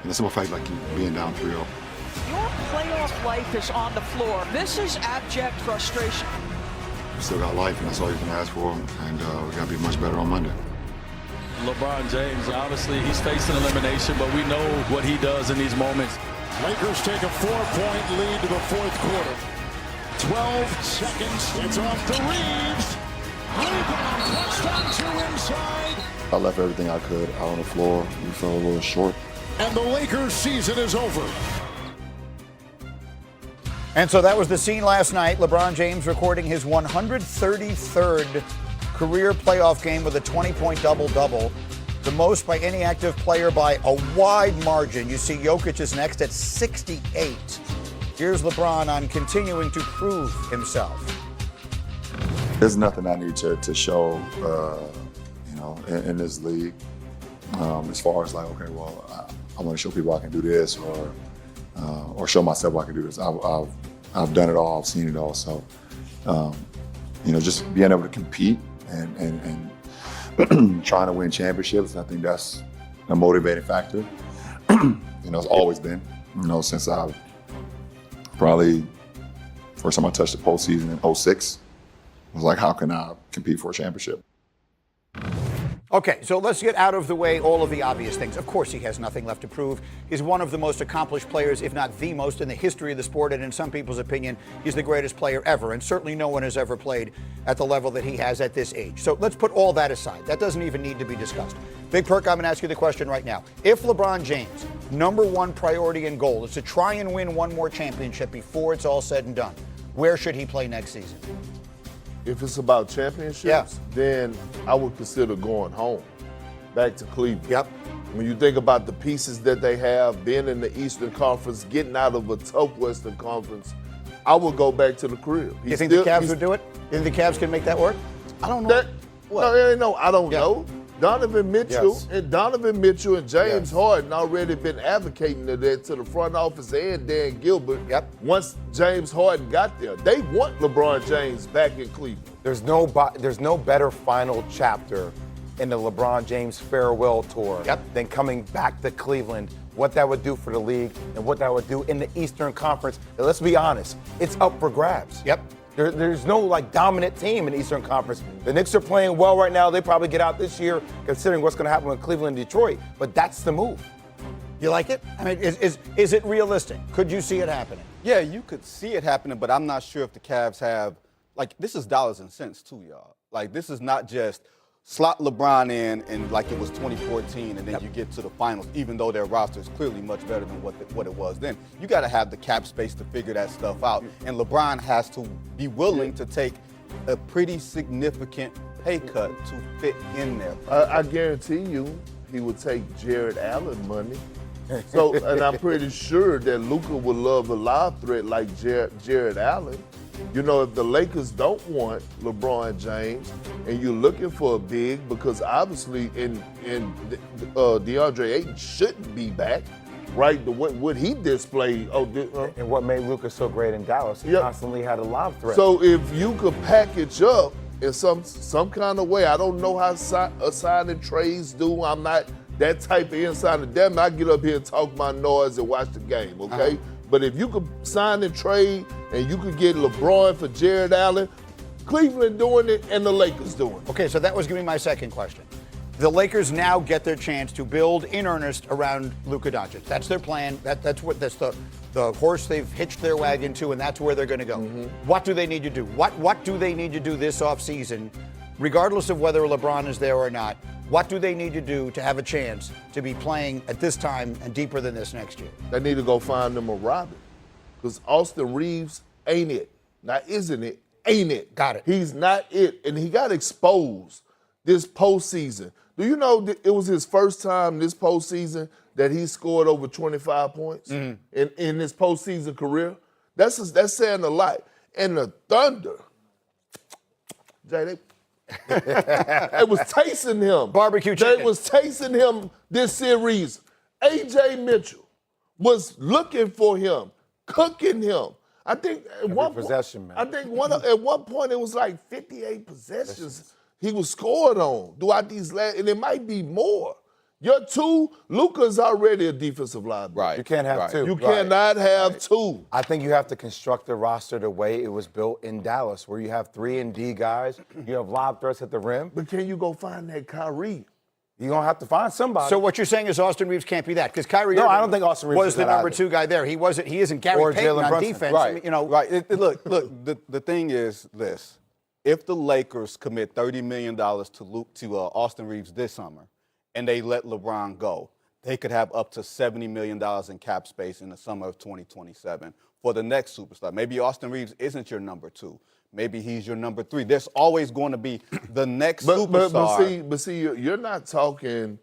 the simple fact like being down 3-0. Your playoff life is on the floor. This is abject frustration. We still got life, and that's all you can ask for, and we got to be much better on Monday. LeBron James, obviously, he's facing elimination, but we know what he does in these moments. Lakers take a 4-point lead to the fourth quarter. 12 seconds. It's off to Reeves. Rebound, touchdown to inside. I left everything I could out on the floor. We fell a little short. And the Lakers' season is over. And so that was the scene last night. LeBron James recording his 133rd career playoff game with a 20-point double-double, the most by any active player by a wide margin. You see Jokic is next at 68. Here's LeBron on continuing to prove himself. There's nothing I need to show, in this league. As far as like, okay, well, I want to show people I can do this, or show myself I can do this. I've done it all. I've seen it all. So, just being able to compete and trying to win championships, I think that's a motivating factor. It's always been, since I've probably first time I touched the postseason in 06. I was like, how can I compete for a championship? Okay, so let's get out of the way all of the obvious things. Of course, he has nothing left to prove. He's one of the most accomplished players, if not the most, in the history of the sport. And in some people's opinion, he's the greatest player ever. And certainly no one has ever played at the level that he has at this age. So let's put all that aside. That doesn't even need to be discussed. Big Perk, I'm going to ask you the question right now. If LeBron James' number one priority and goal is to try and win one more championship before it's all said and done, where should he play next season? If it's about championships, then I would consider going home, back to Cleveland. Yep. When you think about the pieces that they have, being in the Eastern Conference, getting out of a tough Western Conference, I would go back to the crib. You think the Cavs would do it? You think the Cavs can make that work? I don't know. I don't know. Donovan Mitchell and James Harden already been advocating that to the front office and Dan Gilbert. Yep. Once James Harden got there, they want LeBron James back in Cleveland. There's no better final chapter in the LeBron James farewell tour than coming back to Cleveland. What that would do for the league and what that would do in the Eastern Conference. And let's be honest, it's up for grabs. Yep. There's no dominant team in the Eastern Conference. The Knicks are playing well right now. They probably get out this year, considering what's going to happen with Cleveland and Detroit. But that's the move. You like it? I mean, is it realistic? Could you see it happening? Yeah, you could see it happening, but I'm not sure if the Cavs have, this is dollars and cents too, y'all. This is not just slot LeBron in and like it was 2014 and then you get to the finals, even though their roster is clearly much better than what it was then. You got to have the cap space to figure that stuff out. And LeBron has to be willing to take a pretty significant pay cut to fit in there. I guarantee you he would take Jared Allen money. So, and I'm pretty sure that Luka would love a lob threat like Jared Allen. If the Lakers don't want LeBron James and you're looking for a big, because obviously DeAndre Ayton shouldn't be back, right? What he displayed. And what made Luka so great in Dallas, he constantly had a lob threat. So if you could package up in some kind of way, I don't know how signing trades do. I'm not that type of insider. Damn, I get up here and talk my noise and watch the game, okay? But if you could sign and trade and you could get LeBron for Jared Allen, Cleveland doing it and the Lakers doing it. Okay, so that was going to be my second question. The Lakers now get their chance to build in earnest around Luka Doncic. That's their plan. That's the horse they've hitched their wagon to, and that's where they're going to go. What do they need to do? What do they need to do this offseason, regardless of whether LeBron is there or not? What do they need to do to have a chance to be playing at this time and deeper than this next year? They need to go find them a Robin, because Austin Reeves ain't it. Now, isn't it? Ain't it? Got it. He's not it, and he got exposed this postseason. Do you know that it was his first time this postseason that he scored over 25 points in his postseason career? That's saying a lot. And the Thunder, Jay, they was tasting him. Barbecue chicken. They was tasting him this series. A.J. Mitchell was looking for him, cooking him. I think at one possession, man. I think at one point it was like 58 possessions he was scored on throughout these last, and it might be more. Your two, Luka's already a defensive liability. Right. You can't have two. You cannot have two. I think you have to construct the roster the way it was built in Dallas, where you have 3-and-D guys, you have lob threats at the rim. But can you go find that Kyrie? You're going to have to find somebody. So what you're saying is Austin Reeves can't be that because Kyrie No, I Irving don't think Austin Reeves was is the that number either. 2 guy there. He isn't Gary Or Payton Jalen on Brunson. defense. Right. You know, Right. Look. The thing is this: if the Lakers commit $30 million to Austin Reeves this summer, and they let LeBron go, they could have up to $70 million in cap space in the summer of 2027 for the next superstar. Maybe Austin Reeves isn't your number 2. Maybe he's your number 3. There's always going to be the next superstar. But see, you're not talking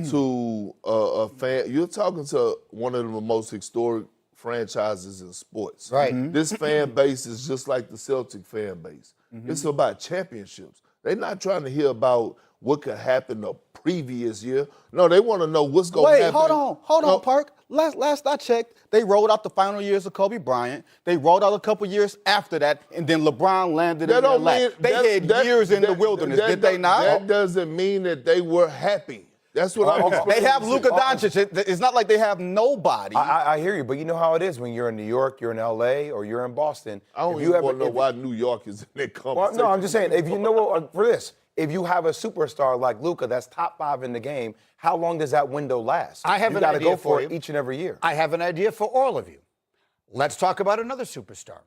to a fan. You're talking to one of the most historic franchises in sports. Right. This fan base is just like the Celtic fan base. It's about championships. They're not trying to hear about what could happen the previous year. No, they want to know what's going to happen. Wait, hold on, Perk. Last I checked, they rolled out the final years of Kobe Bryant. They rolled out a couple years after that, and then LeBron landed in their lap. They had years in the wilderness, did they not? That doesn't mean that they were happy. That's what I'm explaining. They have to you. Luka Doncic. It's not like they have nobody. I hear you, but you know how it is when you're in New York, you're in L.A., or you're in Boston. I don't even want to know why New York is in that conversation. Well, no, I'm just saying, if you know what, for this, if you have a superstar like Luka that's top 5 in the game, how long does that window last? I have you an got to idea go for for it you. each and every year. I have an idea for all of you. Let's talk about another superstar.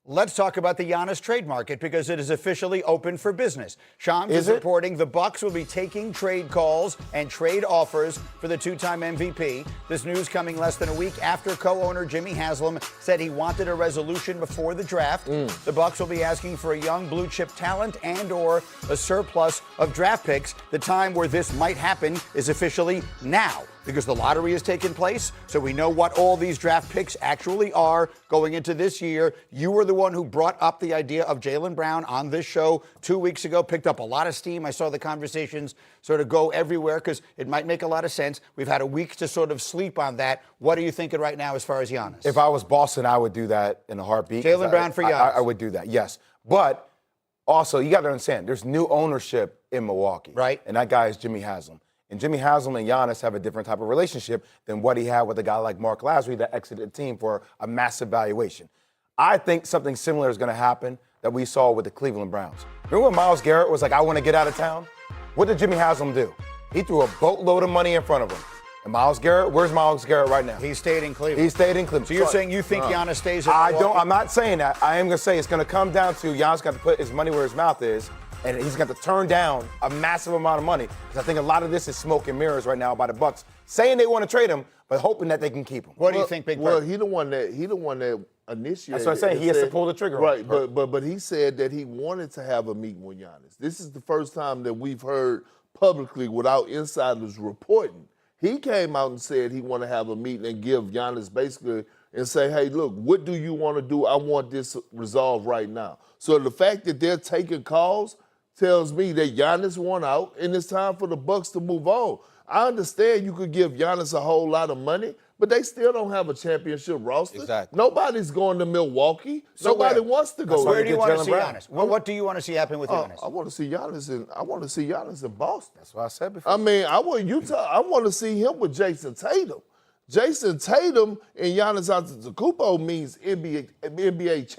Let's talk about the Giannis trade market because it is officially open for business. Shams is reporting the Bucks will be taking trade calls and trade offers for the 2-time MVP. This news coming less than a week after co-owner Jimmy Haslam said he wanted a resolution before the draft. The Bucks will be asking for a young blue chip talent and or a surplus of draft picks. The time where this might happen is officially now, because the lottery has taken place, so we know what all these draft picks actually are going into this year. You were the one who brought up the idea of Jaylen Brown on this show 2 weeks ago, picked up a lot of steam. I saw the conversations sort of go everywhere because it might make a lot of sense. We've had a week to sort of sleep on that. What are you thinking right now as far as Giannis? If I was Boston, I would do that in a heartbeat. Jaylen Brown for Giannis. I would do that, yes. But also, you got to understand, there's new ownership in Milwaukee. Right. And that guy is Jimmy Haslam. And Jimmy Haslam and Giannis have a different type of relationship than what he had with a guy like Mark Lasry that exited the team for a massive valuation. I think something similar is going to happen that we saw with the Cleveland Browns. Remember when Myles Garrett was like, I want to get out of town? What did Jimmy Haslam do? He threw a boatload of money in front of him. And Myles Garrett, where's Myles Garrett right now? He stayed in Cleveland. He stayed in Cleveland. So you're saying you think Giannis stays in Milwaukee? I'm not saying that. I am going to say it's going to come down to Giannis got to put his money where his mouth is, and he's got to turn down a massive amount of money. Because I think a lot of this is smoke and mirrors right now by the Bucks, saying they want to trade him, but hoping that they can keep him. What do you think, Big Perk? Well, he the one that initiated. That's what I'm saying. He has to pull the trigger. Right, but he said that he wanted to have a meeting with Giannis. This is the first time that we've heard publicly without insiders reporting. He came out and said he want to have a meeting and give Giannis basically and say, hey, look, what do you want to do? I want this resolved right now. So the fact that they're taking calls tells me that Giannis won out and it's time for the Bucks to move on. I understand you could give Giannis a whole lot of money, but they still don't have a championship roster. Exactly. Nobody's going to Milwaukee. Nobody wants to go. Where do you want to Jaylen see Brown. Giannis? What do you want to see happen with Giannis? I want to see Giannis in Boston. That's what I said before. I mean, I want to see him with Jason Tatum. Jason Tatum and Giannis Antetokounmpo means NBA champion.